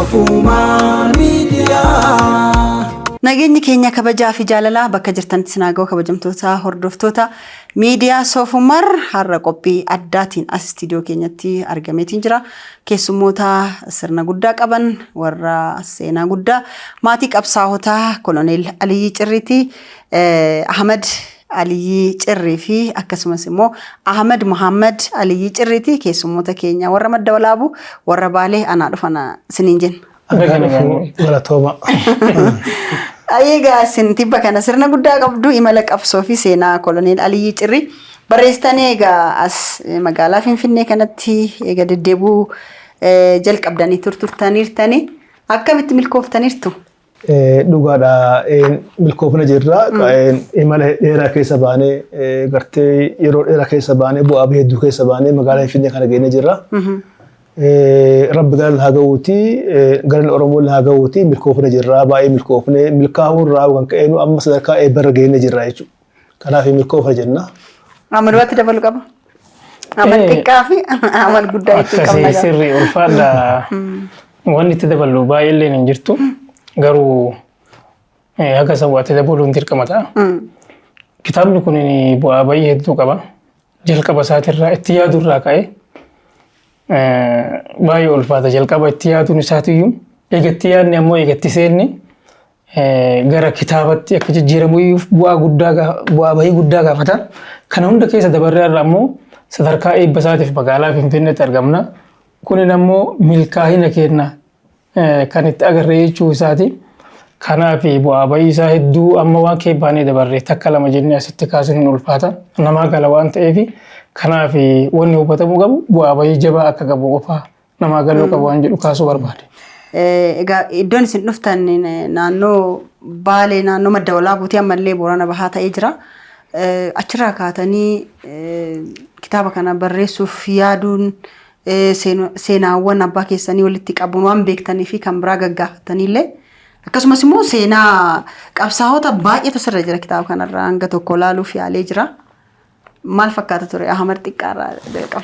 Soofumaa Miidiyaa. Nageenyi keenya kabajaa fi jaalalaa bakka jirtanitti sinagoo kabajamtoota hordoftoota miidiyaa Soofumar har'a qophii addaatiin as istiidiyoo keenyatti argameetiin jira. Keessummoota sirna guddaa qaban warra seenaa guddaa maatii qabsaa'otaa Koloneel Aliyyi Cirriiti, Ahmed Aliyyi Cirrii fi akkasumas immoo Ahmed Muhammad Aliyyi Cirriiti keessummoota keenya warra madda walaabu warra baalee anaa dhufana siniin jenna. Galatooma. Egaa isin tibba kana sirna guddaa qabdu imala qabsoo fi seenaa Koloneel Aliyyi Cirrii barreessitanii egaa as magaalaa Finfinnee kanatti egaa deddeebuu jalqabdanii turtaniirtanii akkamitti milkooftaniirtu? Dhugaadha milkoofna jirra imala dheeraa keessa baanee gartee yeroo dheeraa keessa baanee bu'aa hedduu keessa baanee magaalaa Finfinnee kana geenye jirra. Rabbi galan hagawuti galan Oromoo hagawuti milkoofna jirra baay'ee milkoofne milkaa'uun raawu kan ka'eenu amma sadarkaa eebbarra geenye jirra jechuudha. Kanaaf milkoofa jenna. Amal watti dabalu qaba. Amal xiqqaa fi amal guddaa itti qabna. Sirrii ulfaadha. Wanni itti dabalu baay'ee illee hin jirtu. Garuu haga sawwaatti dabaluun dirqama ta'a. Kitaabni kun bu'aa baay'ee hedduu qaba. Jalqaba isaatirraa itti yaadurraa ka'ee baay'ee ulfaata jalqaba itti yaaduun isaatiyyuu eegatti yaadni ammoo eegatti seenni gara kitaabatti akka jijjiiramuyyuuf bu'aa bahii guddaa gaafata. Kana hunda keessa dabarree irraa ammoo sadarkaa eebba isaatiif magaalaa Finfinneetti argamna. Kunin ammoo milkaa'ina kenna kan itti agarree jechuu isaati. Kanaaf bu'aa bahii isaa hedduu amma waan keebbaanee dabarree takka lama jennee asitti kaasuun hin ulfaata. Namaa gala waan ta'eef kanaaf wanni hubatamuu qabu bu'aa bahii jabaa akka qabu qofaa namaa galuu qabu waan jedhu kaasuu barbaade. Egaa iddoon isin dhuftan naannoo Baalee naannoo madda walaabuutii ammallee Boorana Bahaa ta'ee jira. Achirraa kaatanii kitaaba kana barreessuuf yaaduun seenaawwan abbaa keessanii walitti qabuun waan beektanii fi kan biraa gaggaafataniillee akkasumas immoo seenaa qabsaa'ota baay'eetu sirra jira kitaaba kanarraa hanga tokko laaluuf yaalee jira. Maal fakkaata ture Ahmed xiqqaarraa qaba?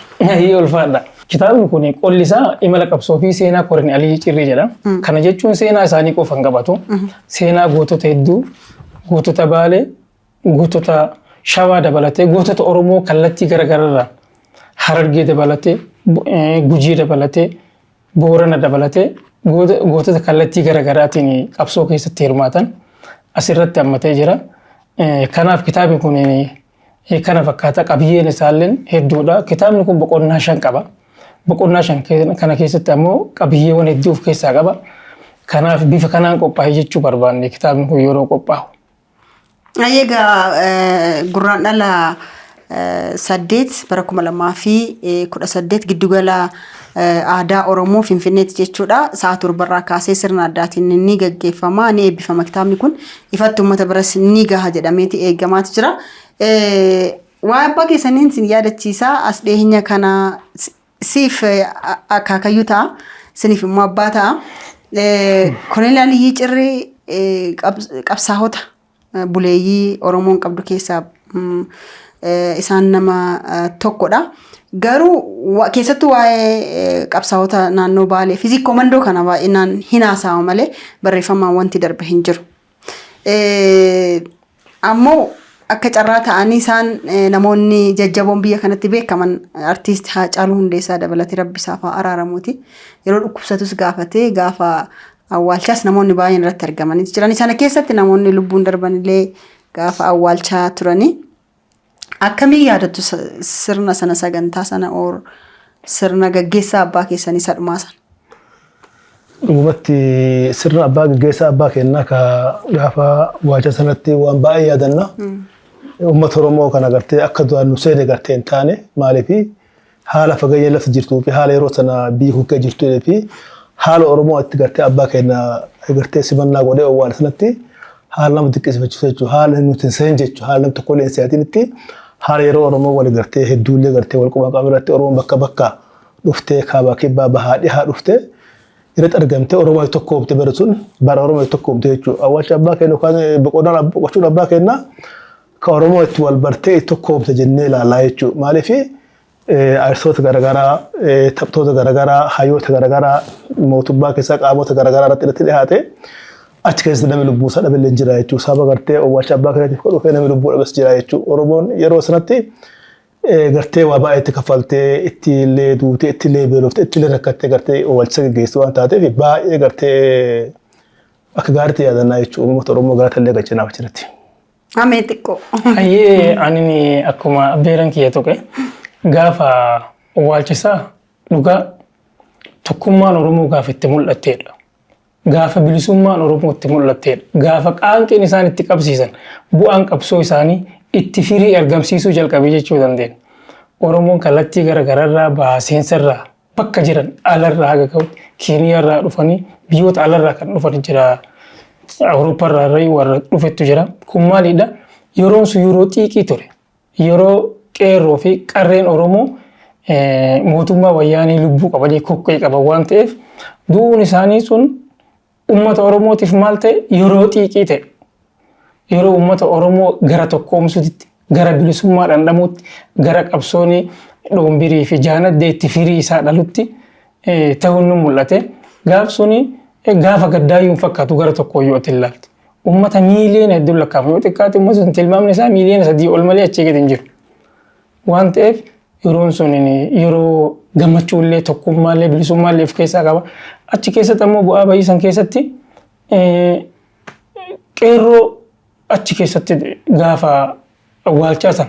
Ulfaadha. Kitaabni kun qolli isaa imala qabsoo fi seenaa Koloneel Aliyyi Cirrii jedha. Kana jechuun seenaa isaanii qofa hin qabatu. Seenaa gootota hedduu, gootota Baalee, gootota Shawaa dabalatee, gootota Oromoo kallattii garaagararraa Harargee dabalatee, Gujii dabalatee, Boorana dabalatee gootota kallattii garaagaraatiin qabsoo keessatti hirmaatan asirratti hammatee jira. Kanaaf kitaabni kun kana fakkaata qabiyyeen isaallee hedduudha. Kitaabni kun boqonnaa 5 qaba. Boqonnaa 5 kana keessatti ammoo qabiyyeewwan hedduu of keessaa qaba. Kanaaf bifa kanaan qophaa'ee jechuu barbaanne kitaabni kun yeroo qophaa'u. Egaa Guraandhala 8 bara 2018 giddugala aadaa Oromoo Finfinneetti jechuudha. Sa'a 7 kaasee sirna addaatiin ni gaggeeffama ni eebbifama kitaabni kun ifatti uummata biras ni gaha jedhameeti eegamaatu jira. Waan abbaa keessaniin sin yaadachiisaa as dhiyeenya kana siif akaakayyuu ta'a siniif immoo abbaa ta'a. Koloneel Aliyyi Cirrii qabsaa'ota buleeyyii Oromoon qabdu keessaa isaan nama tokkodha. Garuu keessattuu waa'ee qabsaa'ota naannoo Baalee fi komandoo kana baay'inaan hin haasa'amu malee barreeffamaan wanti darbe hin jiru. Ammoo akka carraa ta'anii isaan namoonni jajjaboon biyya kanatti beekaman artiist Haacaaluu Hundeessaa dabalatee rabbi isaaf araaramuuti. Yeroo dhukkubsatus gaafatee gaafa awwaalchaas namoonni baay'een irratti argamanii jiran. Sana keessatti namoonni lubbuun darbanillee gaafa awwaalchaa turanii. Akkamii yaadattu sirna sana sagantaa sana sirna gaggeessaa abbaa keessanii sadhumaa sana? Dhugumatti sirna abbaa gaggeessaa abbaa kennaa ka gaafa awwaalcha sanatti waan baay'ee yaadanna. Uummata Oromoo kana gartee akka duraan nu seene gartee hin taane maaliif haala fageenya lafti jirtuu fi haala yeroo sana biyyi kun jirtuu fi haala Oromoo itti gartee abbaa kennaa gartee simannaa godhee awwaala sanatti haala nama xiqqeessifachiisu jechuudha. Haala nuti hin seen jechuudha. Haala nam tokko illee siyaatiin itti haala yeroo Oromoo wal gartee hedduullee gartee wal quba qabu irratti Oromoon bakka bakka dhuftee kaabaa kibbaa bahaa dhihaa dhuftee irratti argamtee Oromoo tokkoomte bara sun bara Oromoo tokkoomte jechuudha. Awwaalcha abbaa kennaa yookaan boqochuun abbaa kennaa ka Oromoo itti wal bartee tokkoomte jennee ilaalaa jechuudha. Maaliif artistoota garaagaraa, taphattoota garaagaraa, hayyoota garaagaraa, mootummaa keessaa qaamota garaagaraa irratti dhiyaate achi keessatti namni lubbuu isaa dhabe jira jechuudha. Saba gartee owwaalcha abbaa keetiif dhufee namni lubbuu dhabes jira jechuudha. Oromoon yeroo sanatti gartee waa baay'ee itti kaffaltee, itti illee duutee, itti illee beelofte, itti illee rakkattee gartee owwaalcha geggeessu waan taateef baay'ee gartee akka gaariitti yaadannaa jechuudha. Uummata Oromoo garaata illee gachinaaf jirti. Amee xiqqoo. Hayyee ani akkuma beeran kiyya tuqe gaafa owwaalchisaa dhugaa tokkummaan Oromoo gaafa itti mul'atteedha. Gaafa bilisummaan Oromoo itti mul'atteedha. Gaafa qaanqeen isaan itti qabsiisan bu'aan qabsoo isaanii itti firii argamsiisuu jalqabee jechuu dandeenya. Oromoon kallattii garaagararraa baaseensaarraa bakka jiran alarraa haga ga'utti Keeniyaarraa dhufanii biyyoota alarraa kan dhufan jira. Awurooppaarraa warra dhufettu jira. Kun maalidha? Yeroon sun yeroo xiiqii ture. Yeroo qeerroo fi qarreen Oromoo mootummaa wayyaanii lubbuu qabanii kokkee qaban waan ta'eef du'uun isaanii sun uummata Oromootiif maal ta'e yeroo xiiqii ta'e. Yeroo uummata Oromoo gara tokkoomsuutti, gara bilisummaa dhandhamuutti, gara qabsoonii dhoombirii fi jaanadde itti firii isaa dhalutti ta'uun nu mul'ate. Gaaf suni gaafa gaddaayyuun fakkaatu gara tokkoo yoo ilaalte. Uummata miiliyoona hedduun lakkaa'amu yoo xiqqaate uummata sun tilmaamni isaa miiliyoona 3 ol malee achii gadi hin jiru. Waan ta'eef yeroon sun yeroo gammachuullee tokkummaallee bilisummaallee of keessaa qaba. Achi keessatti ammoo bu'aa bayii san keessatti qeerroo achi keessatti gaafa awwaalchaa san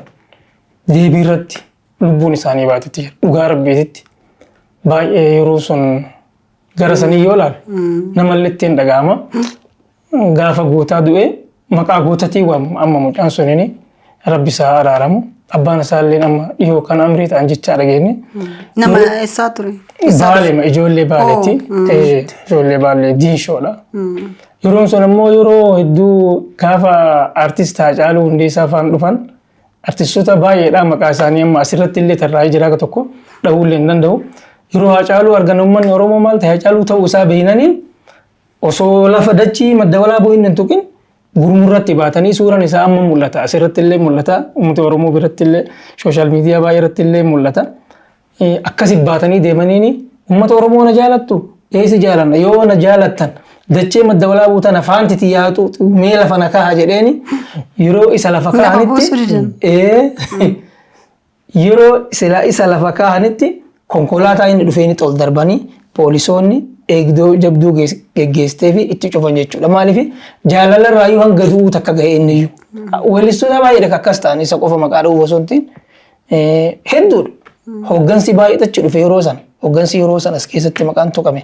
deebii irratti lubbuun isaanii baatetti jira. Dhugaa rabbiititti baay'ee yeroo sun gara sanii yoo ilaalu namallee ittiin dhaga'ama. Gaafa gootaa du'e maqaa gootatii waamamu amma mucaan sunini rabbi isaa araaramu. Abbaan isaallee amma dhiyoo kan amrii ta'an jechaa dhageenye. Nama eessaa ture? Baalema ijoollee baaleetti. Ijoollee baalee diishoodha. Yeroon sun ammoo yeroo hedduu gaafa artist Haacaaluu Hundeessaa faan dhufan artistoota baay'eedha maqaa isaanii amma asirratti illee tarraa'ee jira tokko dhahuullee hin danda'u. Yeroo Haacaaluu argan uummanni Oromoo maal ta'e Haacaaluu ta'uu isaa beeynaniin osoo lafa dachii madda walaaboo hin tuqin gurmurratti baatanii suuraan isaa amma mul'ata. Asirratti illee mul'ata. Uummata Oromoo biratti illee sooshaal miidiyaa baay'ee irratti illee mul'ata. Akkasitti baatanii deemaniini uummata Oromoo na jaalattu eessi jaalanna yoo na jaalattan dachee madda walaaboo tana faanti xiyyaatu mee lafa na kaa'aa jedheeni yeroo isa lafa kaa'anitti yeroo isa lafa kaa'anitti konkolaataa inni dhufeeni tol darbanii poolisoonni eegdoo jabduu geggeessitee fi itti cufan jechuudha. Maaliif jaalala irraayyuu hanga du'uu takka ga'e inniyyuu. Weellistoota baay'eedha akkas ta'an isa qofa maqaa dha'uu osoo hin ta'in hedduudha. Hooggansi baay'eetu dhufe yeroo sana. Hooggansi yeroo sana as keessatti maqaan tuqame.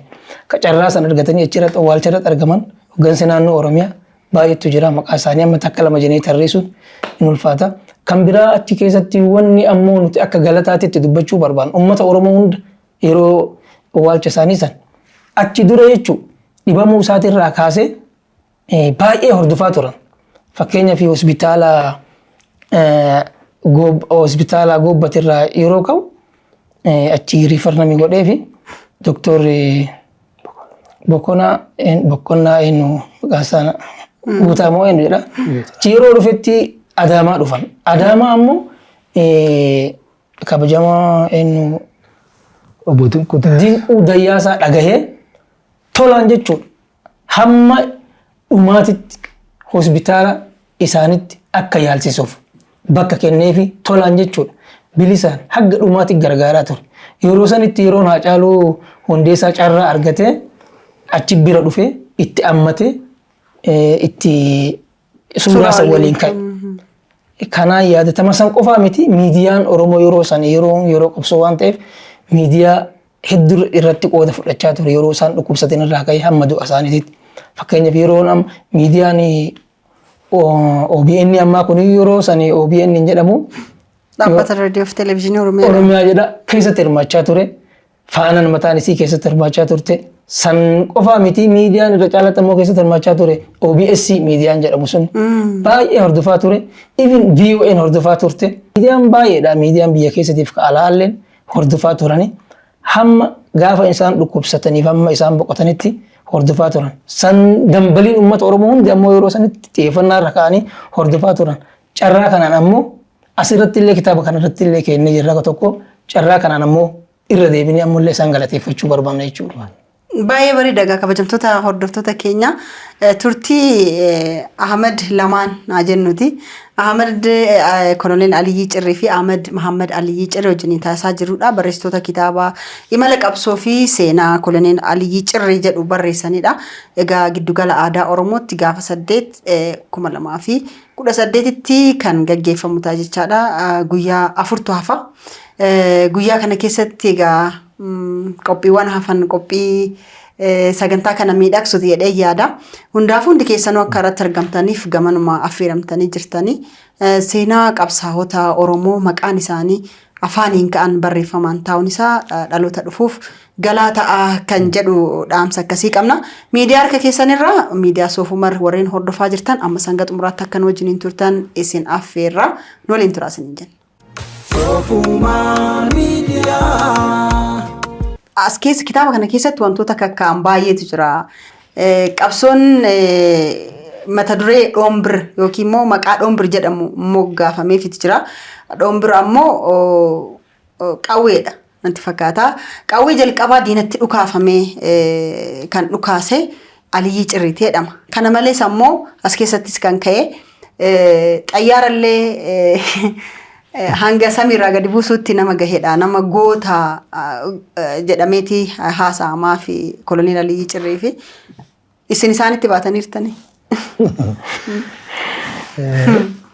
Qacarraa sana argatanii achirratti awwaalcharratti argaman hooggansi naannoo Oromiyaa baay'eetu jira. Maqaa isaanii amma takka lama jennee tarreessuun in ulfaata. Kan biraa achi keessatti wanni ammoo nuti akka galataatti itti dubbachuu barbaannu uummata Oromoo hunda yeroo awwaalcha isaanii san achi dura jechuun dhibamuu isaatirraa kaasee baay'ee hordofaa turan. Fakkeenyaaf hospitaala Goobbatirraa yeroo ka'u achi riifarnamii godhee fi Dooktorri Bokkonnaa eenyu maqaasaan guutaa moo eenyu jedha. Achi yeroo dhufetti Adaamaa dhufan. Adaamaa ammoo kabajamaa eenyu Obbo Dinquu Dayyaasaa dhagahee tolaan jechuudha. Hamma dhumaatitti hospitaala isaanitti akka yaalchisuuf bakka kenneefi tolaan jechuudha. Bilisaan hanga dhumaatti gargaaraa ture. Yeroo sanitti yeroon Haacaaluu Hundeessaa carraa argatee achi bira dhufee itti ammatee itti suuraa san waliin ka'e. Kanaan yaadatama san qofaa miti miidiyaan Oromoo yeroo san yeroo qabsoo waan ta'eef miidiyaa hedduu irratti qooda fudhachaa ture yeroo isaan dhukkubsatan irraa ka'ee hamma du'a isaaniitti. Fakkeenyaaf yeroon miidiyaan OBN ammaa kun yeroo san OBN jedhamu Dhaabbata raadiyoo fi televezyiinii Oromiyaa jedha keessatti hirmaachaa ture. Faanaan mataan isii keessatti hirmaachaa turte. San qofaa miti miidiyaan irra caalatamoo keessatti hirmaachaa ture. OBS miidiyaan jedhamu sun baay'ee hordofaa ture. Even VON hordofaa turte. Miidiyaan baay'eedha. Miidiyaan biyya keessatiif alaalleen hordofaa turani. Hamma gaafa isaan dhukkubsataniif hamma isaan boqotanitti hordofaa turan. San dambaliin uummata Oromoo hundi ammoo yeroo sanitti xiyyeeffannaa irra kaa'anii hordofaa turan. Carraa kanaan ammoo asirratti illee kitaaba kanarratti illee kennee jirra tokko carraa kanaan ammoo irra deebinee ammallee isaan galateeffachuu barbaanna jechuudha. Baay'ee bareeda kabajamtoota hordoftoota keenya turtii Ahmed lamaan haa jennuti. Ahmed Koloneel Aliyyi Cirrii fi Ahmed Muhammad Aliyyi Cirrii wajjin taasisaa jirudha. Barreessitoota kitaaba imala qabsoo fi seenaa Koloneel Aliyyi Cirrii jedhu barreessanidha. Egaa giddugala aadaa Oromootti gaafa 8/2018tti kan gaggeeffamu ta'a jechaadha. Guyyaa 4 hafa. Guyyaa kana keessatti egaa qophiiwwan hafan qophii sagantaa kana miidhagsuuti jedhee yaada. Hundaafuu hundi keessanuu akka irratti argamtaniif gamanuma affeeramtanii jirtanii seenaa qabsaa'ota Oromoo maqaan isaanii afaaniin ka'an barreeffamaan taa'uun isaa dhaloota dhufuuf galaa ta'a kan jedhu dhaamsa akkasii qabna. Miidiyaa harka keessanirraa miidiyaa Soofumar warreen hordofaa jirtan amma hanga xumuraatti akkan wajjiniin turtan isin affeerra nu waliin turaa isiniin jenna. Soofumar miidiyaa. As keessa kitaaba kana keessatti wantoota kakkaan baay'eetu jira. Qabsoon mata duree Dhoombir yookiin immoo maqaa Dhoombir jedhamu moggaafameefiti jira. Dhoombir ammoo qawweedha natti fakkaata. Qawwee jalqabaa diinatti dhukaafamee kan dhukaase Aliyyi Cirriiti jedhama. Kana malees ammoo as keessattis kan ka'e xayyaarallee hanga samiirraa gadi buusuutti nama gaheedha. Nama goota jedhameeti haasa'amaa fi Koloneel Aliyyi Cirrii fi isin isaanitti baataniirtani.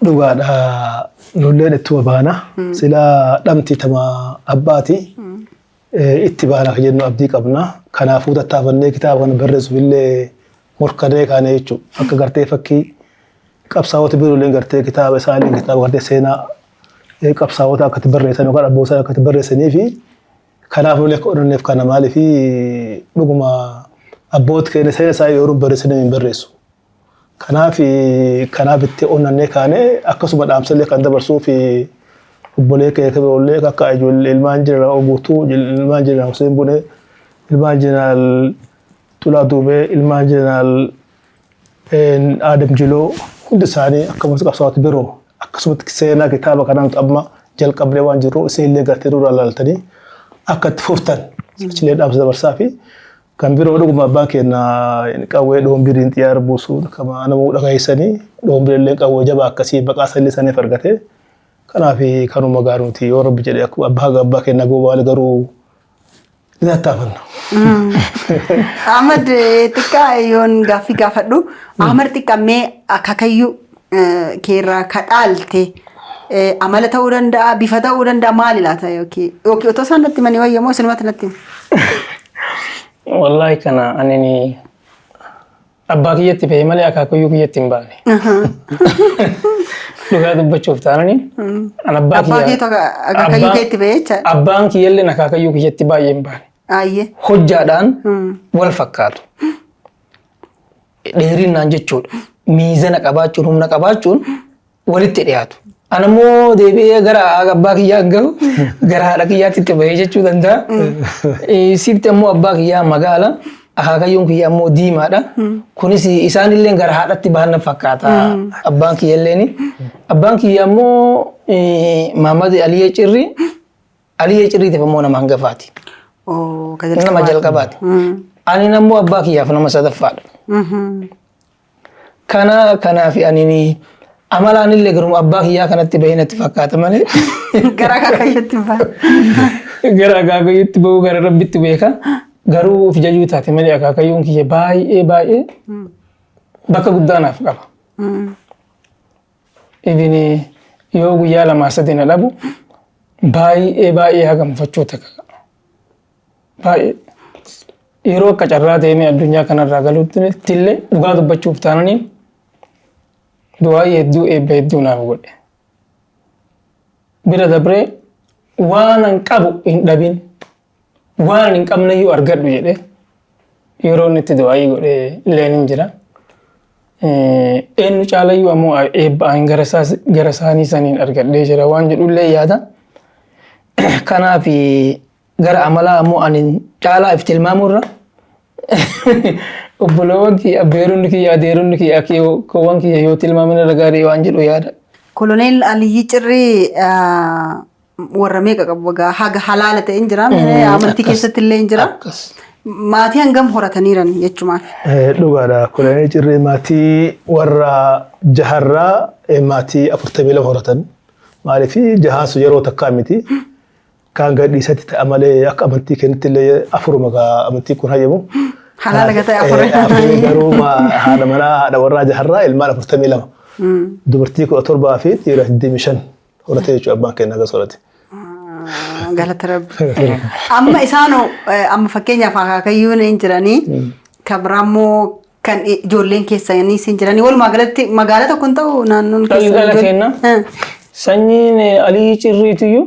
Dhugaadha nulleen ittuma baana. Sila dhamti tama abbaati itti baana kan jennu abdii qabna. Kanaafuu tattaafannee kitaaba kana barreessuuf illee morkadee kaane jechuudha. Akka gartee fakkii qabsaa'ota biroolleen gartee kitaaba isaanii kitaaba gartee seenaa qabsaa'ota akkatti barreessan yookaan abbootaan akkatti barreessanii fi kanaaf illee qoranneef kana maaliif dhuguma abbooti keenya seenaa isaa yeroo barreessanii hin barreessu. Kanaaf itti onnannee kaane akkasuma dhaamsallee kan dabarsuu fi obbolee keenya biroollee akka ijoollee ilmaan jeneraal Oguutuu, ilmaan jeneraal Hussein Bunee, ilmaan jeneraal Tulaa Duubee, ilmaan jeneraal Adam Jiloo hundi isaanii akkasumas qabsaa'ota biroo akkasumatti seenaa kitaaba kanaan amma jalqabnee waan jiru isinillee gartee dura ilaaltanii akka itti fuftan achilee dhaamsa dabarsaa fi kan biroo dhuguma abbaan keenya qawwee Dhoombiriin xiyyaara buusuun kama nama dhagayeessanii Dhoombirillee qawwee jabaa akkasii maqaa sallee saniif argate kanaaf kanuma gaaruuti yoo rabbi jedhee abbaa keenya goobaale garuu ni tattaafanna. Ahmed xiqqaa yoon gaaffii gaafadhu Ahmed xiqqammee akaakayyuu keerraa kadhaalte amala ta'uu danda'a bifa ta'uu danda'a maali laata yookiin otoo isaan natti manii wayyamoo isinumatti natti Wallahi kana anini abbaa kiyyatti bahee malee akaakayyuu kiyyatti hin baane. Dhugaa dubbachuuf taanani abbaa kiyyatu akaakayyuu kiyyatti bahee jecha abbaan kiyyallee akaakayyuu kiyyatti baay'ee hin baane. Hojjaadhaan wal fakkaatu. Dheerinaan jechuudha. Miizana qabaachuun humna qabaachuun walitti dhiyaatu. Anammoo deebi'ee gara abbaa kiyyaa gahu gara haadha kiyyaatti itti bahee jechuu danda'a. Sibti ammoo abbaa kiyyaa magaala akaakayyuun kiyyaa ammoo diimaadha. Kunis isaanillee gara haadhatti bahan fakkaata. Abbaan kiyyalleen abbaan kiyyaa ammoo Muhammad Aliyyi Cirrii Aliyyi Cirriitiif ammoo nama hangafaati. Nama jalqabaati. Ani ammoo abbaa kiyyaaf nama sadaffaadha. Kanaaf ani amalaan illee garuu abbaa kiyyaa kanatti bahee natti fakkaata malee. Gara akaakayyuutti bahu. Gara akaakayyuutti bahu gara rabbitti beeka. Garuu of jajuu taate malee akaakayyuun kiyya baay'ee bakka guddaa naaf qaba. Ibini yoo guyyaa 2-3 na dhabu baay'ee hagamfachuu ta'a. Baay'ee yeroo akka carraa deemee addunyaa kanarraa galuutti illee dhugaa dubbachuuf taananii du'aa hedduu eebba hedduu naaf godhe. Bira dabree waan an qabu hin dhabin waan hin qabneyyuu argadhu jedhe yeroo inni itti du'aa godhe illeen hin jira. Eenyu caalayyuu ammoo eebba an gara isaanii saniin argadhee jira waan jedhu illee yaada. Kanaaf gara amalaa ammoo ani caalaa if tilmaamurra obboloowwan kiyya beeronni kiyya adeeronni kiyya koowwan kiyya yoo tilmaamina gaarii waan jedhu yaada. Koloneel Aliyyi Cirrii warra meeqa qabu egaa haga halaala ta'e hin jira amantii keessatti illee hin jira. Maatii hangam horataniiran jechumaaf. Dhugaadha. Kudhanii cirrii maatii warra jaharraa maatii 42 horatan. Maaliif jahaansu yeroo takkaa miti. Kan gadhiisatti ta'a malee akka amantii kennitti illee afuruma amantii kun hayyamu. Halaala gatee afuruma. Garuu haadha manaa haadha warraa jaharraa ilmaan 42. Dubartii 17 fi dhiira 25 horatee jechuudha abbaan keenya agas horate. Galata Rabbi. Amma isaanoo amma fakkeenyaaf akaakayyuun hin jiranii kan biraammoo kan ijoolleen keessanii hin jiranii walumaa galatti magaalaa tokko hin ta'u naannoon keessanii. Sanyiin Alii Cirriitiyyuu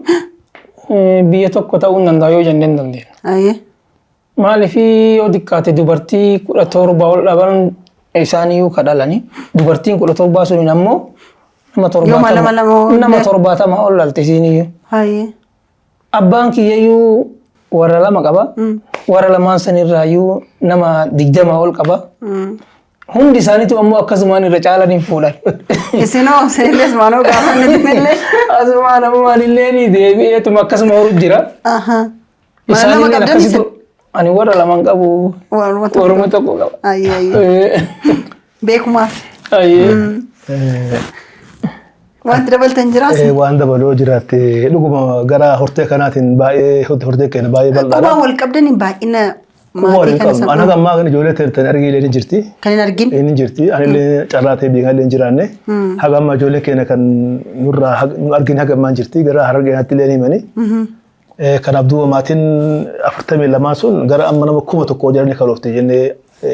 biyya tokko ta'uu hin danda'a yoo jennee hin dandeenya. Maaliif yoo xiqqaate dubartii 17 ol dhaban isaaniyyuu kadhalanii dubartiin 17 suniin ammoo nama 70 ol dhalte isiiniyyuu. Abbaan kiyyayyuu warra lama qaba. Warra lamaan sanirraayyuu nama 20 ol qaba. Hundi isaaniitu ammoo akkasumaan irra caalanii fuudhan. Isinoo sinillee maanoo gaafannetinillee. Asumaan ammoo anillee ni deebi'eetuma akkasuma horu jira. Isaanillee akkasitu ani warra lamaan qabu. Warra tokko qaba. Beekumaaf. Wanti dabaltan jiraas? Waan dabaloo jiraatte dhuguma gara hortee kanaatiin baay'ee hortee keenya baay'ee bal'aadha. Qubaan wal qabdanii baay'ina maatii kana sammuu. Ana gammaa kan ijoollee ta'an argee illee ni jirti. Kan hin argin? Ni jirti. Anillee carraa ta'e biigaa illee hin jiraanne. Haga amma ijoollee keenya kan nurraa nu argin haga ammaa jirti. Gara harargeenaatti illee ni himani. Kanaaf duuba maatiin 42 sun gara amma nama 1,000 jiranii kaloofte jennee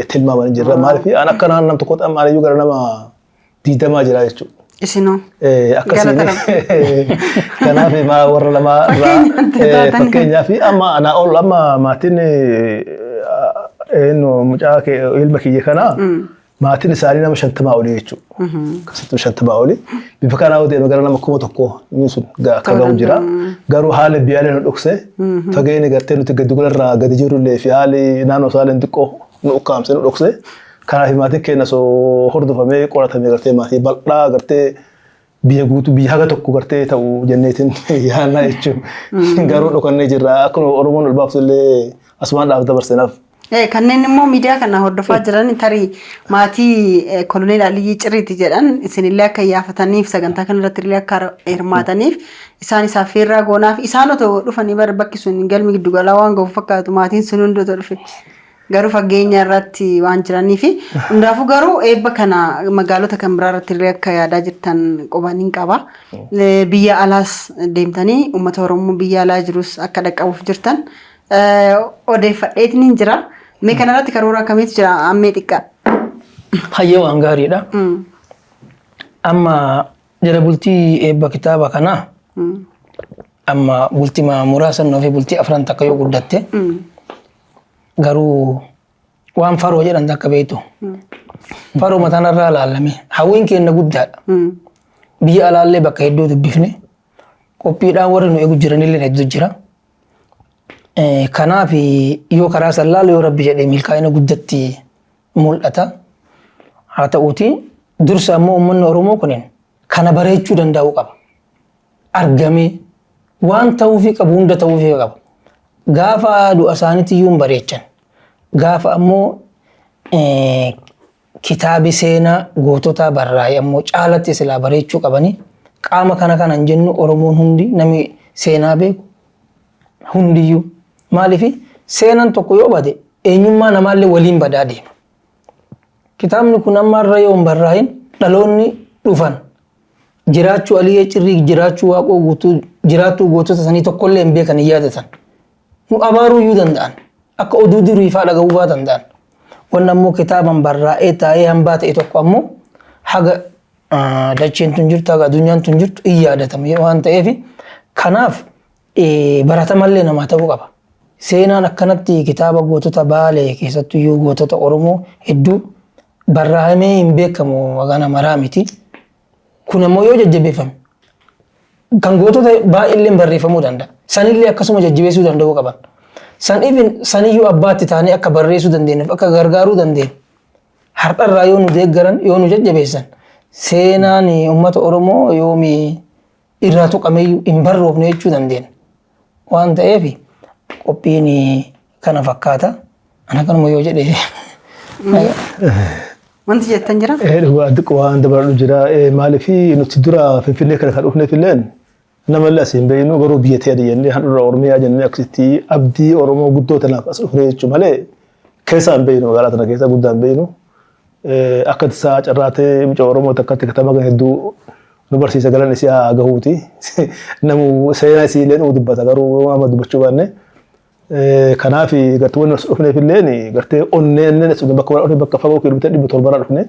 tilmaaman jirra. Maaliif an akka nama tokkotti amma anayyuu gara nama 20 jira jechuudha. Isinoo. Akkasiin kanaaf warra lama irraa fakkeenyaaf amma anaa ol amma maatiin mucaa ilma kiyya kanaa maatiin isaanii nama 50 olii jechuudha. Akkasittuu 50 olii. Bifa kanaa yoo ta'e gara nama 1,000 inni sun akka ga'u jira. Garuu haala biyyaalee nu dhokse fageenya gartee nuti gadi golarraa gadi jirullee fi haali naannoo isaallee xiqqoo nu ukkaamse nu dhokse. Kanaaf maatiin keenya soo hordofamee qoratamee gartee maatii bal'aa gartee biyya guutuu biyya haga tokko gartee ta'u jenneetiin yaannaa jechuun garuu dhokannee jirra akkuma Oromoon ol baaftu illee asumaan dhaaf dabarsenaaf. Kanneen immoo miidiyaa kana hordofaa jiran tarii maatii koloneel Aliyyi Cirriiti jedhan isinillee akka yaafataniif sagantaa kanarratti illee akka hirmaataniif isaan isaaf feerraa goonaaf isaan otoo dhufanii bara bakki sun galmi giddugalaa waan ga'uuf fakkaatu maatiin sun hundi otoo dhufe. Garuu fageenya irratti waan jiraniif hundaafuu garuu eebba kana magaalota kan biraa irratti illee akka yaadaa jirtan qubaniin qaba. Biyya alaas deemtanii uummata Oromoo biyya alaa jirus akka dhaqqabuuf jirtan odeeffadheetiin hin jira. Mee kanarratti karoora akkamiitu jira ammee xiqqaa? Hayyee waan gaariidha. Amma jala bultii eebba kitaaba kanaa amma bultii muraasa fi bultii 4 takka yoo guddatte. Garuu waan faroo jedhan takka beektu. Faroo mataanarraa ilaalame hawwiin keenya guddaadha. Biyya alaallee bakka hedduu dubbifne qophiidhaan warri nu eegu jiranillee hedduu jira. Kanaaf yoo karaa sallaalu yoo rabbi jedhee milkaa'ina guddatti mul'ata. Haa ta'uuti dursa ammoo uummanni Oromoo kunin kana bareechuu danda'uu qaba. Argamee waan ta'uufii qabu hunda ta'uufii qaba. Gaafa du'a isaaniitiyyuu hin bareechan. Gaafa ammoo kitaabi seenaa gootota barraa'e ammoo caalatti silaa bareechuu qabanii qaama kana hin jennu Oromoon hundi namni seenaa beeku hundiyyuu. Maaliif seenaan tokko yoo bade eenyummaa namaallee waliin badaa deema. Kitaabni kun amma irra yoo hin barraa'in dhaloonni dhufan jiraachuu Aliyyi Cirrii jiraachuu Waaqoo guutuu jiraachuu gootota sanii tokkollee hin beekan hin yaadatan. Nu abaaruu iyyuu danda'an. Akka oduu durii fa'aa dhaga'uu danda'an. Wanni ammoo kitaaban barraa'ee taa'ee hambaa ta'e tokko ammoo haga dacheen tun jirtu haga addunyaan tun jirtu hin yaadatama waan ta'eef kanaaf baratamallee namaa ta'uu qaba. Seenaan akkanatti kitaaba gootota Baalee keessattuu iyyuu gootota Oromoo hedduu barraa'amee hin beekamu wagana maraa miti. Kun ammoo yoo jajjabeeffame kan gootota baay'eellee barreeffamuu danda'a. Sanillee akkasuma jajjabeessuu danda'uu qaban. Saniyyuu abbaatti taanee akka barreessuu dandeenyuuf akka gargaaruu dandeenyu. Har'arraa yoo nu deeggaran yoo nu jajjabeessan seenaan uummata Oromoo yoomi irraa tuqameeyyuu hin barroofne jechuu dandeenya. Waan ta'eef qophiin kana fakkaata. Ana kanuma yoo jedhe wanti jettan jira? Dhugaa waan dabalu jira. Maaliif nuti dura Finfinnee kana kan dhufneef illee namallee asiin beeknu garuu biyya ta'e jennee handhuura Oromiyaa jennee akkasitti abdii Oromoo guddoo tanaaf as dhufne jechuu malee keessaan beeknu magaalaa tana keessa guddaan beeknu. Akka isaa carraatee mucaa Oromoo takkatti katama kan hedduu nu barsiisa galan isii haa gahuuti. Namu seenaa isii illee nu dubbata garuu amma dubbachuu baanne. Kanaaf gartuu wanni dhufneef illee gartee onneen as dhufne bakka fagoo kiiloomeetira 700 dhufne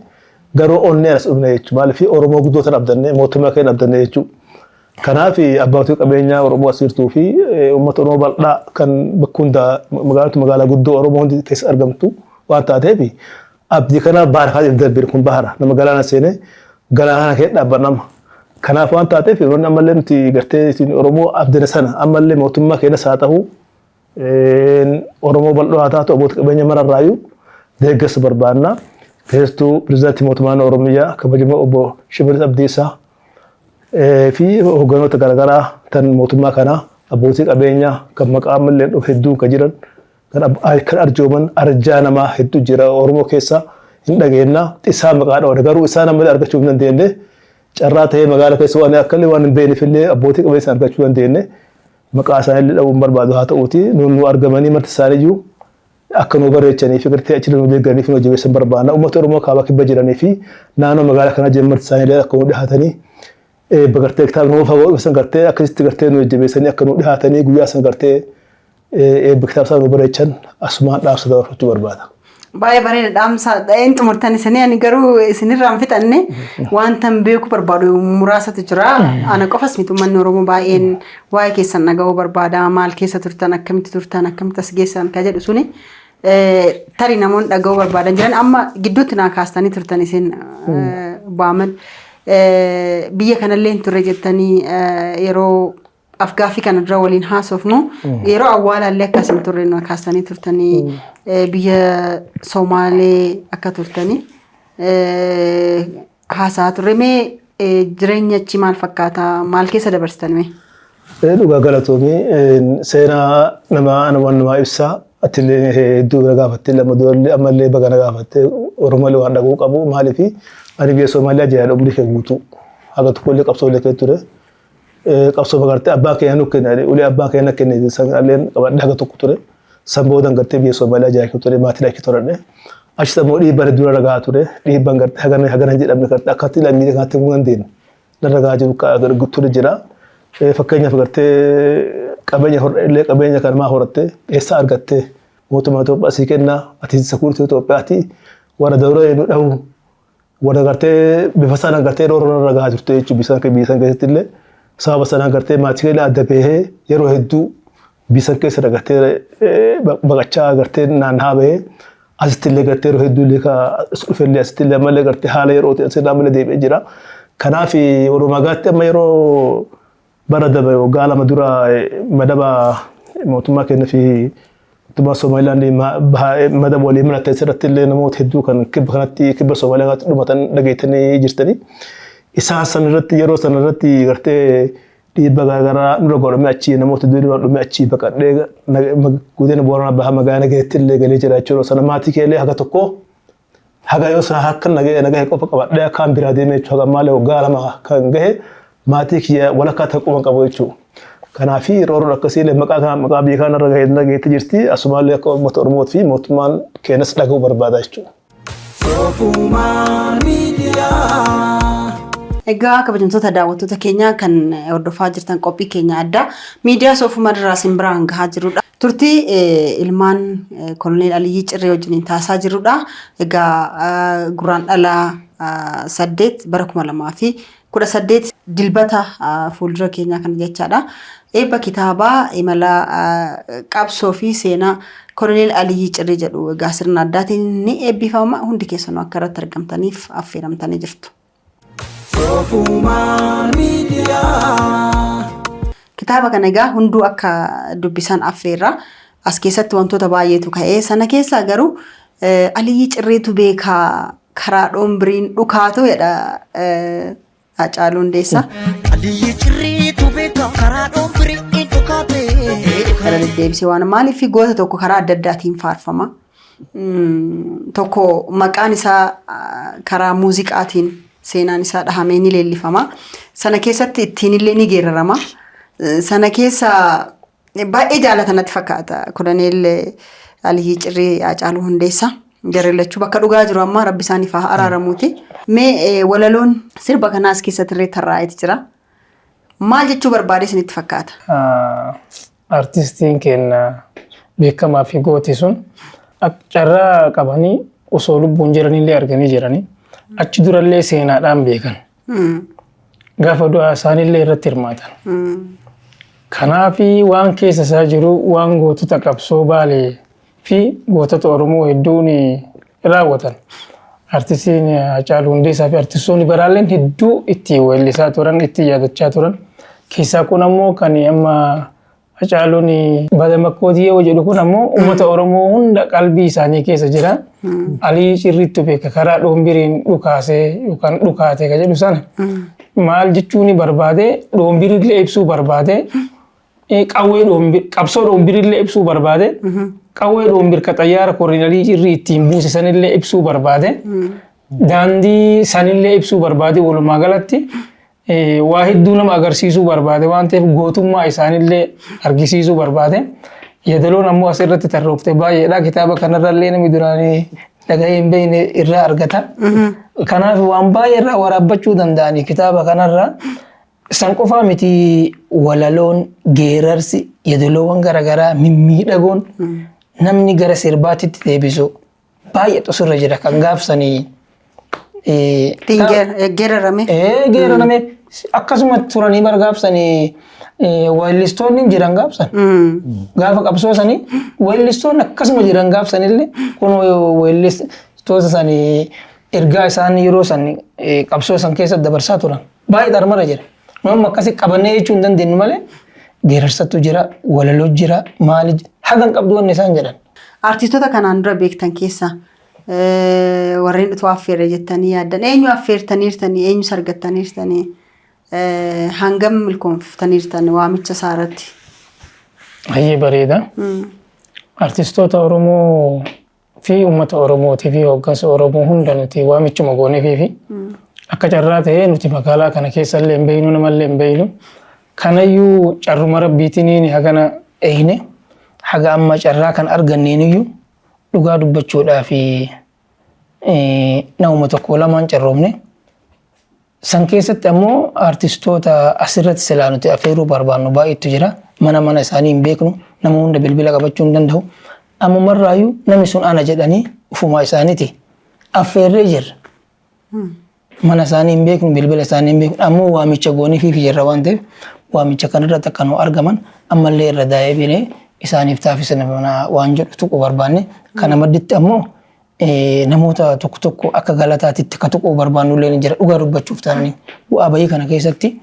garuu onneen as dhufne jechuudha. Maaliif Oromoo guddoo tan abdanne mootummaa keenya abdanne jechuudha. Kanaaf abbootii qabeenyaa Oromoo asirtuu fi uummata Oromoo bal'aa kan bakka hundaa magaalaa guddoo Oromoo hundi keessa argamtu waan taateef abdii kana baara kan darbee kun baara nama galaana seenee galaana keessa dhaabbanama. Kanaaf waan taateef wanni ammallee nuti gartee Oromoo abdana sana ammallee mootummaa keenya haa ta'u Oromoo bal'oo haa taatu abbootii qabeenya mararraayyuu deeggarsa barbaanna. Keessattuu pirezidaantii mootummaa Oromiyaa kabajamoo obbo Shimallis Abdiisaa fi hogganoota garaagaraa tan mootummaa kanaa abbootii qabeenyaa kan maqaa ammallee dhufu hedduu kan jiran kan arjooman arjaa namaa hedduu jira Oromoo keessa hin dhageenna isaa maqaa dhawaa garuu isaan ammallee argachuu hin dandeenye carraa ta'ee magaalaa keessa waan akka waan hin beekneef illee abbootii qabeenya argachuu dandeenye maqaa isaanii dhabuun barbaadu haa ta'uuti nu argamanii marti isaaniiyyuu akka nu bareechanii fi gartee achi nu deeggaranii fi nu jabeessan barbaanna uummata Oromoo kaabaa kibba jiranii fi naannoo magaalaa kanaa jiran marti isaanii akka nu dhihaatanii bagartee kitaabni nu fagoo san gartee akkasitti gartee nu jabeessanii akka nu dhihaatanii guyyaa san gartee kitaaba isaa nu bareechan asumaan dhaamsa dabarfachuu barbaada. Baay'ee bareeda dhaamsa dha'een xumurtan isanii ani garuu isinirraan fixanne wanta beeku barbaadu muraasatu jira. Ana qofas miti uummanni Oromoo baay'een waa'ee keessan dhaga'uu barbaada. Maal keessa turtan akkamitti as geessan ka jedhu suni tarii namoonni dhaga'uu barbaadan jiran amma gidduutti naa kaastanii turtan isin baaman biyya kanallee hin turre jettanii yeroo Afgaaffii kana dura waliin haasofnu yeroo awwaalaallee akkas hin turre nu kaastanii turtanii biyya Somaalee akka turtanii haasaa turre mee jireenya achi maal fakkaata maal keessa dabarsitan mee? Dhugaa galatoomii seenaa namaa ibsaa atillee hedduu bira gaafattee lama duratti ammallee baga na gaafattee Oromoolee waan dhaguu qabu maaliif ani biyya Somaaliyaa jiraadha umrii kee guutuu haga tokkollee qabsoolee kee ture. Qabsoo bagartee abbaa keenya nu kennanii ulee abbaa keenya kennanii sanalleen qabadde haga tokko ture san boodan gartee biyya Somaaliyaa jiraachuu ture maatii dhaqee turanne achi sammuu dhiibbaan dura ragaa ture dhiibbaan gartee hagana jedhamne gartee akkatti lammii kanatti hin dandeenye ragaa jiru ture jira fakkeenyaaf gartee qabeenya kan maa horatte eessa argatte mootummaa Itoophiyaa sii kennaa ati sakuuritii Itoophiyaati warra dabree nu dhahu warra gartee bifa sanaan gartee rooroo ragaa jirtu jechuun biisan keessatti illee sababa sanaan gartee maatii keenya adda bahee yeroo hedduu biisan keessa gartee baqachaa gartee naannaa bahee asitti illee gartee yeroo hedduu illee dhufellee asitti illee ammallee gartee haala yeroo ta'e ammallee deebi'ee jira. Kanaaf walumaa galatti amma yeroo bara dabe waggaa lama dura madaba mootummaa keenya fi mootummaa Somaalilaand madaba walii mana ta'e irratti illee namoota hedduu kan kibba kanatti kibba Somaaliyaa dhumatan dhageetanii jirtanii. Isaan sanarratti yeroo sanarratti gartee dhiibbaa garaagaraa nurra godhamee achi namoota durii dhumee achi baqadhee godina Booranaa baha magaalaa Nageetti illee galee jira jechuudha. Sana maatii keellee haga tokko haga yoo sana akka nagahee qofa qabadhee akkaan biraa deemee jechuudha. Haga malee waggaa lama kan gahe maatii kiyya walakkaa ta'uu qabu jechuudha. Kanaaf rooroon akkasii maqaa biyya kanarra gahee nageetti jirti. Asumaallee akka uummata Oromootii fi mootummaan keenyas dhaga'uu barbaada jechuudha. Soofumaan miidiyaa. Egaa kabajamtoota daawwattoota keenya kan hordofaa jirtan qophii keenya addaa miidiyaa Soofuma irraa isin biraan gahaa jirudha. Turtii ilmaan Koloneel Aliyyii Cirree wajjin taasisaa jirudha. Egaa guraandhala 8 bara 2018 dilbata fuuldura keenya kan jechaadha. Eebba kitaabaa imala qabsoo fi seenaa Koloneel Aliyyii Cirree jedhu egaa sirna addaatiin ni eebbifama. Hundi keessanuu akka irratti argamtaniif affeeramtanii jirtu. Soofumaan miidiyaa. Kitaaba kana egaa hunduu akka dubbisan affeerra. As keessatti wantoota baay'eetu ka'ee sana keessa garuu Aliyyii Cirreetu beekaa karaa dhombiriin dhukaatu jedha Haacaaluu Hundeessaa. Aliyyi cirriitu beeka karaa dhoombirii dhukaate. Kana deddeebisee waan maaliif goota tokko karaa adda addaatiin faarfama. Tokko maqaan isaa karaa muuziqaatiin seenaan isaa dhahamee ni leellifama. Sana keessatti ittiin illee ni geerarama. Sana keessa baay'ee jaalatanatti fakkaata. Koloneel Aliyyi Cirrii Haacaaluu Hundeessaa. Jarrellachuu bakka dhugaa jiru amma rabbi isaaniif haa araaramuuti. Mee walaloon sirba kanaas keessatti irree tarraa'eeti jira. Maal jechuu barbaade isinitti fakkaata? Artistiin keenya beekamaa fi gooti sun carraa qabanii osoo lubbuun jiranillee arganii jiranii achi durallee seenaadhaan beekan. Gaafa du'aa isaanillee irratti hirmaatan. Kanaaf waan keessa isaa jiru waan gootota qabsoo Baalee fi gootota Oromoo hedduun raawwatan. Artistiin Haacaaluu Hundeessaa fi artistoonni biraalleen hedduu itti weellisaa turan, itti yaadachaa turan. Keessaa kun ammoo kan amma Haacaaluun bada makkootii yoo jedhu kun ammoo uummata Oromoo hunda qalbii isaanii keessa jira. Aliyyi Cirriitu beeka karaa dhombiriin dhukaasee yookaan dhukaate ka jedhu sana. Maal jechuun barbaade dhombiriillee ibsuu barbaade qabsoo dhombiriillee ibsuu barbaade qawwee dhombir ka xayyaara Koloneel Cirrii ittiin buuse sanillee ibsuu barbaade daandii sanillee ibsuu barbaade walumaa galatti waa hedduu nama agarsiisuu barbaade waan ta'eef gootummaa isaanillee argisiisuu barbaade. Yadaloon ammoo asirratti tarroofte baay'eedha. Kitaaba kanarrallee namni duraanii dhagahee hin beekne irraa argata. Kanaaf waan baay'ee irraa waraabbachuu danda'anii kitaaba kanarraa san qofaa miti walaloon geerarsi yadaloowwan garaagaraa mimmiidhagoon namni gara sirbaatitti deebisu baay'ee xusirra jira kan gaafsanii. Geerarame. Geerarame akkasuma turanii bargaafsanii weellistoonni jiran gaafsan. Gaafa qabsoo sanii weellistoonni akkasuma jiran gaafsanillee kun weellistoota sanii ergaa isaan yeroo san qabsoo san keessa dabarsaa turan baay'ee darmara jira. Nama akkasii qabannee jechuu hin dandeenyu malee geerarsatu jira, walaloo jira, maali hagan qabdu wanni isaan jedhan. Artistoota kanaan dura beektan keessa warreen utuu affeerre jettanii yaaddan eenyu affeertaniirtanii eenyu sargattaniirtanii hangam milkoomftaniirtanii waamicha isaarratti? Baay'ee bareeda. Artistoota Oromoo fi uummata Oromootii fi hooggansa Oromoo hunda nuti waamichuma goonee fi akka carraa ta'ee nuti magaalaa kana keessallee hin beeknu namallee hin beeknu. Kanayyuu carruma rabbiitiin hagana eeyne haga amma carraa kan arganneeniyyuu dhugaa dubbachuudhaa fi nama tokko lamaan carroomne. San keessatti ammoo artistoota asirratti silaa nuti affeeruu barbaannu baay'eetu jira. Mana isaanii hin beeknu, nama hunda bilbila qabachuu hin danda'u. Ammumarraayyuu namni sun ana jedhanii ufumaa isaaniiti affeerree jirra. Mana isaanii hin beeknu, bilbila isaanii hin beeknu. Ammoo waamicha goonii fi jirra waan ta'eef waamicha kanarratti akka nu argaman ammallee irra daa'ee isaaniif taafisana waan jedhu tuquu barbaanne. Kana madditti ammoo namoota tokko akka galataatitti akka tuquu barbaannu illee ni jira. Dhugaa dubbachuuf ta'anii bu'aa bayii kana keessatti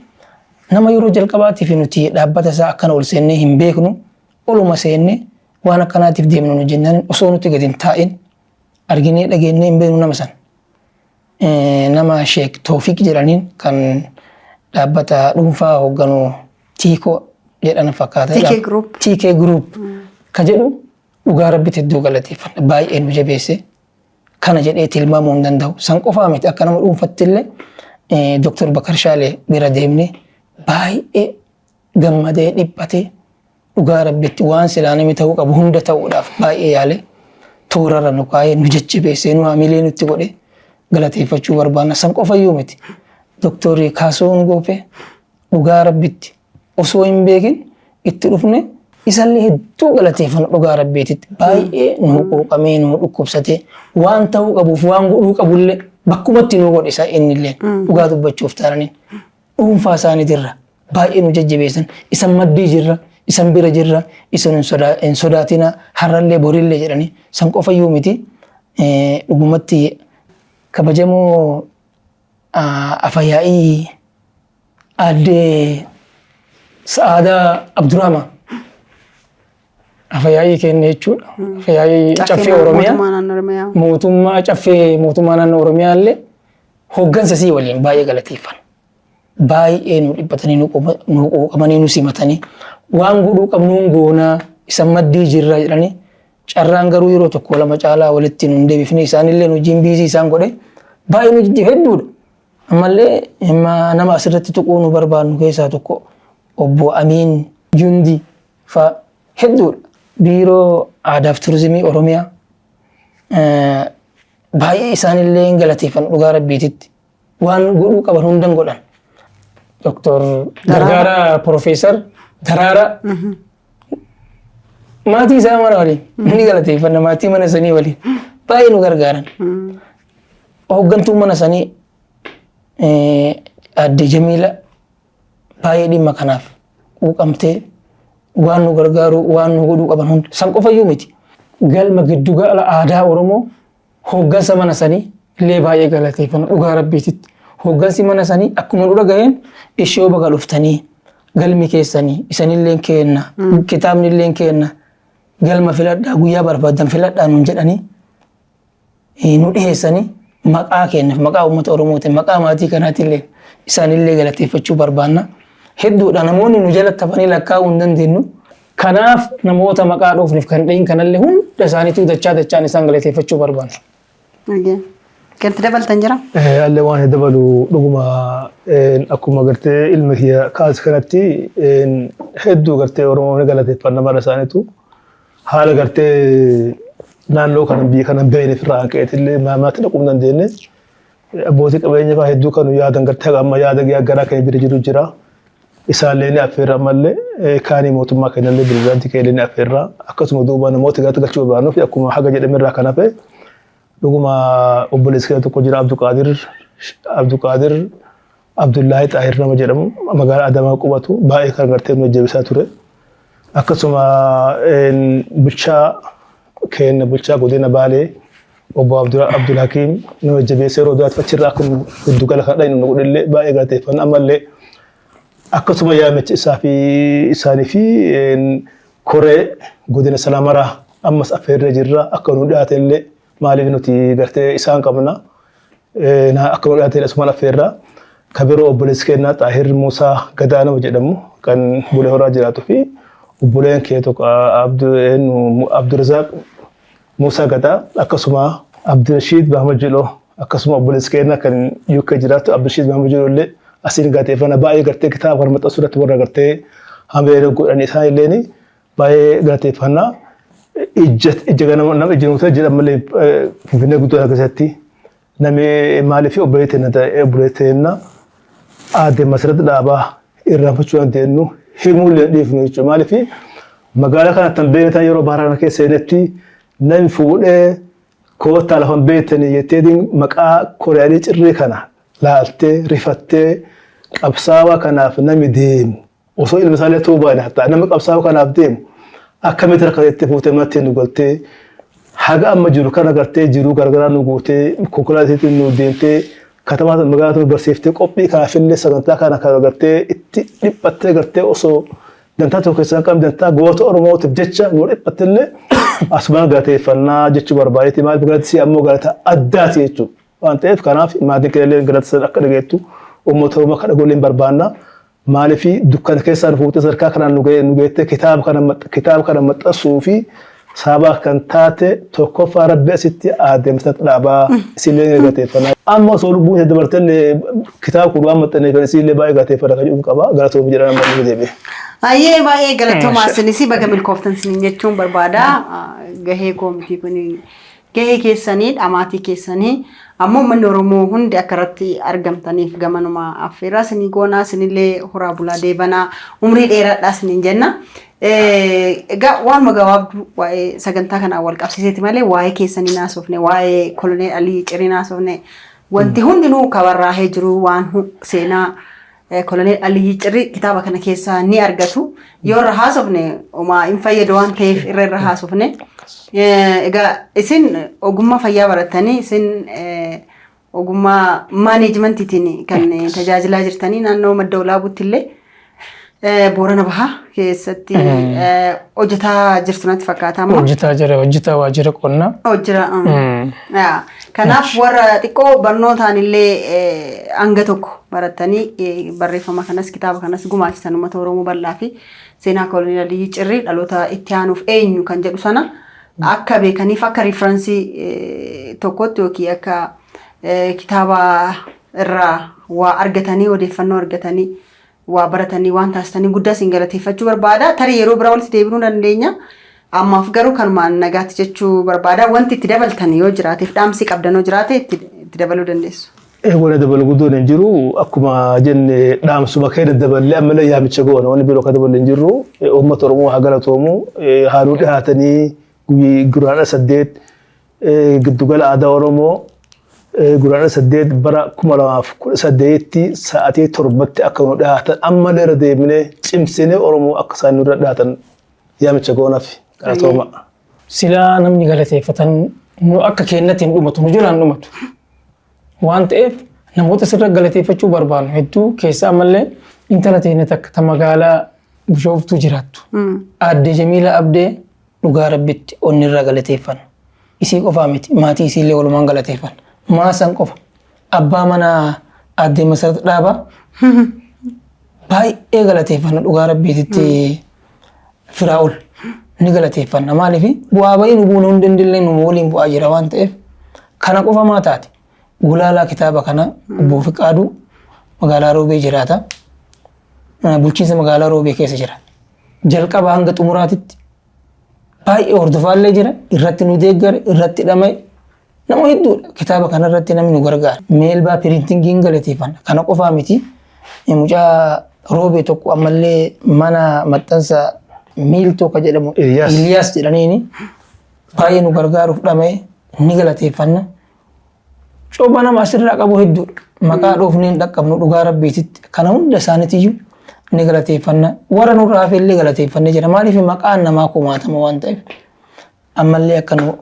nama yeroo jalqabaatiif nuti dhaabbata isaa akkana ol seennee hin beeknu oluma seennee waan akkanaatiif deemnu nu jennaan osoo nuti gadi hin taa'in arginee dhageenyee hin beeknu nama san. Nama Sheek Toofiq jedhaniin kan dhaabbata dhuunfaa hoogganu Tiikoo jedhan fakkaata. TK Group ka jedhu dhugaa rabbitti hedduu galateeffanna baay'ee nu jabeesse kana jedhee tilmaamuu hin danda'u. San qofaa miti akka nama dhuunfattillee Dr. Bakar Shaalee bira deemne baay'ee gammadee dhiphatee dhugaa rabbitti waan silaa namni ta'uu qabu hunda ta'uudhaaf baay'ee yaale toorarra nu kaayee nu jajjabeessee nu haamilee nutti godhe galateeffachuu barbaanna. San qofayyuu miti Dr. Kaasoon Goopee dhugaa rabbitti osoo hin beekin itti dhufne isallee hedduu galateeffanna dhugaa rabbiititti baay'ee nu quuqamee nu dhukkubsatee waan ta'uu qabuuf waan godhuu qabullee bakkumatti nu godhe isaa innillee dhugaa dubbachuuf taananiin dhuunfaa isaaniitirra baay'ee nu jajjabeessan isan maddii jirra isan bira jirra isan hin sodaatina har'allee borillee jedhanii san qofayyuu miti dhugumatti kabajamoo afayyaa'ii addee Sa'aadaa Abdurrahman afayyaa'ii kenne jechuudha. Afayyaa'ii caffee Oromiyaa mootummaa caffee mootummaa naannoo Oromiyaa illee hooggansa sii waliin baay'ee galateeffanna. baay'ee nu dhiphatanii nu qooqamanii nu simatanii waan godhuu qabnuun goonaa isan maddii jirra jedhanii carraan garuu yeroo tokko lama caalaa walitti nu deebifne isaanillee hojiin biizii isaan godhe baay'ee nu jijjiirra hedduudha. Ammallee nama asirratti tuquu nu barbaannu keessaa tokko obbo Amiin Jundi fa hedduudha. Biiroo Aadaaf Turizimii Oromiyaa baay'ee isaanillee galateeffan dhugaa rabbiititti waan godhuu qaban hundan godhan. Doktor Gargaara Profeesar Daraara maatii isaa mana waliin ni galateeffanna maatii mana sanii waliin baay'ee nu gargaaran. Hooggantuu mana sanii Aadde Jamiila baay'ee dhimma kanaaf quuqamtee waan nu gargaaru waan nu godhuu qaban hunda san qofayyuu miti. Galma giddugala aadaa Oromoo hooggansa mana sanii illee baay'ee galateeffanna dhugaa rabbiititti. Hooggansi mana sanii akkuma nu dhaga'een ishee baga dhuftanii galmi keessanii isanillee kenna kitaabni illee kenna galma filadhaa guyyaa barbaadan filadhaa nuun jedhanii nu dhiheessanii maqaa kennaaf maqaa uummata Oromootiin maqaa maatii kanaatillee isaanillee galateeffachuu barbaanna. Hedduudha namoonni nu jalatti hafanii lakkaa'uu hin dandeenyu. Kanaaf namoota maqaa dhoofniif kan dhahin kanallee hunda isaaniitu dachaan isaan galateeffachuu barbaanna. Kanti dabaltan jira? Allee waan dabalu dhuguma akkuma gartee ilmi kiyya kaas kanatti hedduu gartee Oromoo galateeffanna mara isaaniitu haala gartee naannoo kana biyya kana beene firraa hanqeetillee maamaatti dhaquu hin dandeenye abbootii qabeenya fa'aa hedduu kanu yaadan gartee amma yaada garaa kan bira jiru jira. Isaallee ni affeerra mallee kaanii mootummaa kennallee pirezidaantii keellee ni affeerra akkasuma duuba namoota gaata galchuu barbaadnu fi akkuma haga jedhamerraa kan hafe dhuguma obboleessi keenya tokko jira Abduqaadir Abdullaahi Xaahir nama jedhamu magaalaa Adamaa qubatu baay'ee kan gartee nu jajjabeessaa ture. Akkasuma bulchaa godina Baalee obbo Abdul Hakiim nama jajjabeessee yeroo duraatti achirraa akkuma giddugala kan dhahin nu godhillee baay'ee galateeffanna ammallee akkasuma yaamicha isaanii fi koree godina Salaamaraa ammas affeerree jirra akka nu dhiyaatanillee maaliif nuti gartee isaan qabna akka nu dhiyaatanillee asumaan affeerraa kabiroo obboleessi keenyaa Xaahir Muusaa Gadaa nama jedhamu kan Bulee Horaa jiraatu fi obboleen kee tokko Abdurazaaq Muusaa Gadaa akkasuma Abdirashiid Mahamad Jiloo akkasuma obboleessi keenyaa kan UK jiraatu Abdirashiid Mahamad Jiloo illee asiin galateeffannaa baay'ee gartee kitaaba kan maxxansu irratti warra gartee hambeera godhan isaan illee baay'ee galateeffannaa ija nama ijjinuuta jedhamallee Finfinnee guddoo keessatti namni maaliif obboleetteena aadde Masrat Dhaabaa irraanfachuu dandeenyu himuullee dhiifnu jechuudha maaliif magaalaa kanatti beektan yeroo baaraana keessa seenetti namni fuudhee koottaa lafan beektanii jetteetiin maqaa Koriyaalii cirrii kana laaltee rifattee qabsaawaa kanaaf namni deemu osoo ilmi isaallee ta'uu baane hatta namni qabsaawaa kanaaf deemu akkamitti rakkateetti fuutee mattee nu galtee haga amma jiru kana gartee jiruu gargaraa nu gootee konkolaataa nu deemtee katamaa magaalaa nu barsiiftee qophii kanaafillee sagantaa kana kan gartee itti dhiphattee gartee osoo dantaa tokko keessaa qabdi dantaa goota Oromootiif jecha nu dhiphattillee asumaan galateeffannaa jechuu barbaadeeti maal galatti ammoo galata addaati jechuudha. Waan ta'eef kanaaf maatiin keellee galata akka dhageettu uummata Oromoo akka dhagooleen barbaanna maaliif dukkana keessaa nu fuutee sadarkaa kanaan nu geettee kitaaba kana maxxansuu fi sababa kan taate tokkoffaa rabbi asitti aadde Masrat Dhaabaa isinlee galateeffannaa. Amma osoo lubbuun isa dabartellee kitaaba kun waan maxxaneef isinlee baay'ee galateeffannaa kan jedhu qaba galatoomii jedhan amma nu deebi'e. Baay'ee galatoomaa isinis baga milkooftan isiniin jechuun barbaada. Gahee koomitii kun gahee keessanii dhamaatii keessanii ammoo uummanni Oromoo hundi akka irratti argamtaniif gamanuma affeerraa isinii goonaa isinillee horaa bulaa deebanaa umrii dheeraadhaa isiniin jenna. Egaa waan gabaabduu waa'ee sagantaa kanaan wal qabsiiseeti malee waa'ee keessanii naasofne waa'ee koloneel Alii Cirii naasofne wanti hundinuu kabarraahee jiru waan seenaa koloneel Alii Cirii kitaaba kana keessaa ni argatu. Yoo irra haasofne homaa hin fayyadu waan ta'eef irra haasofne. Egaa isin ogummaa fayyaa barattanii isin ogummaa maaneejmentiitiin kan tajaajilaa jirtanii naannoo madda olaabuutti illee Boorana Bahaa keessatti hojjetaa jirtu natti fakkaata. Hojjetaa waajjira qonnaa. Hojjira. Kanaaf warra xiqqoo barnootaan illee hanga tokko baratanii barreeffama kanas kitaaba kanas gumaachisan uummata Oromoo bal'aa fi seenaa Koloneel Aliyyi Cirrii dhaloota itti aanuuf eenyu kan jedhu sana akka beekaniif akka riiferansii tokkotti yookiin akka kitaaba irraa waa argatanii odeeffannoo argatanii waa baratanii waan taasisanii guddaa siin galateeffachuu barbaada. Tarii yeroo biraa walitti deebi'uu dandeenya. Ammaaf garuu kanumaan nagaatti jechuu barbaada. Wanti itti dabaltan yoo jiraateef dhaamsi qabdanoo jiraate itti dabaluu dandeessu. Wani dabalu guddoon hin jiru akkuma jenne dhaamsuma kee daddaballee ammallee yaamicha goona wanni biroo akka dabalu hin jiru uummata Oromoo haa galatoomu haaluu dhiyaatanii guraandhala 8 giddugala aadaa Oromoo guraandhala 8 bara 2018 sa'aatii 7tti akka nu dhiyaatan ammallee irra deemnee cimsinee Oromoo akka isaan nurra dhiyaatan yaamicha goonaaf galatooma. Silaa namni galateeffatan nu akka keenyatti hin dhumatu nu jiraan dhumatu. Waan ta'eef namoota sirra galateeffachuu barbaannu hedduu keessaa ammallee intala teenya takka ta magaalaa Bishooftuu jiraattu. Aadde Jamiila Abdee dhugaa rabbitti onni irraa galateeffanna. Isii qofaa miti maatii isiillee walumaan galateeffanna. Maasan qofa abbaa manaa aadde Masarat Dhaabaa baay'ee galateeffanna dhugaa rabbiititti Firaa'ol ni galateeffanna. Maaliif bu'aa bayii nu buunuu hin dandillee nu waliin bu'aa jira waan ta'eef kana qofa maa taate. Gulaalaa kitaaba kana Obbo Fiqaaduu magaalaa Roobee jiraata. Bulchiinsa magaalaa Roobee keessa jira. Jalqaba hanga xumuraatitti baay'ee hordofaallee jira. Irratti nu deeggare, irratti dhama'e. Nama hedduudha kitaaba kana irratti namni nu gargaara. Meelbaa piriintingiin galateeffanna. Kana qofaa miti. Mucaa Roobee tokko ammallee mana maxxansa Miiltoo ka jedhamu Iliyaas jedhaniini baay'ee nu gargaaruuf dhama'e ni galateeffanna. Coba nama asirraa qabu hedduudha. Maqaa dhoofnee hin dhaqqabnu dhugaa rabbiititti. Kana hunda isaaniitiyyuu ni galateeffanna. Warra nurraa hafe illee galateeffannee jira. Maaliif maqaan namaa kumaatama waan ta'eef ammallee akka nu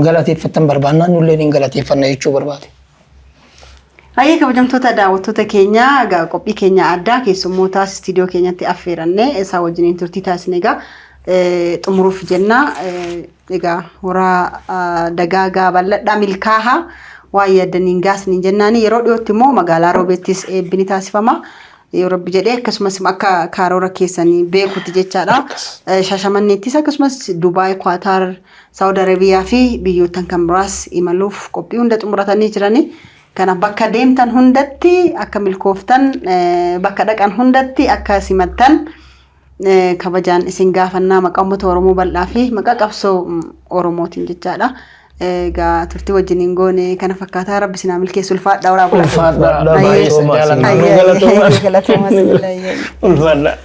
galateeffatan barbaannaan nullee ni galateeffanna jechuu barbaade. Hayyee kabajamtoota daawwattoota keenya egaa qophii keenya addaa keessummoota istiidiyoo keenyatti affeerannee isaa wajjiniin turtii taasisne egaa xumuruuf jenna. Egaa horaa dagaagaa bal'adhaa milkaahaa waan yaadaniin gaasniin jennaani yeroo dhiyootti immoo magaalaa Roobeettis eebbini taasifama. Yoo Rabbi jedhee akkasumas akka karoora keessanii beekutti jechaadha. Shaashamanneettis akkasumas Dubaay, Kwaatar, Saawud Arabiyaa fi biyyoottan kan biraas imaluuf qophii hunda xumuratanii jirani. Kana bakka deemtan hundatti akka milkooftan bakka dhaqan hundatti akka simattan kabajaan isin gaafannaa maqaa uummata Oromoo bal'aa fi maqaa qabsoo Oromootiin jechaadha. Egaa turtii wajjiniin goone kana fakkaataa Rabbi sinaa milkeessu ulfaadha waraabaa. Ulfaadha baay'ee galatooma. Ulfaadha.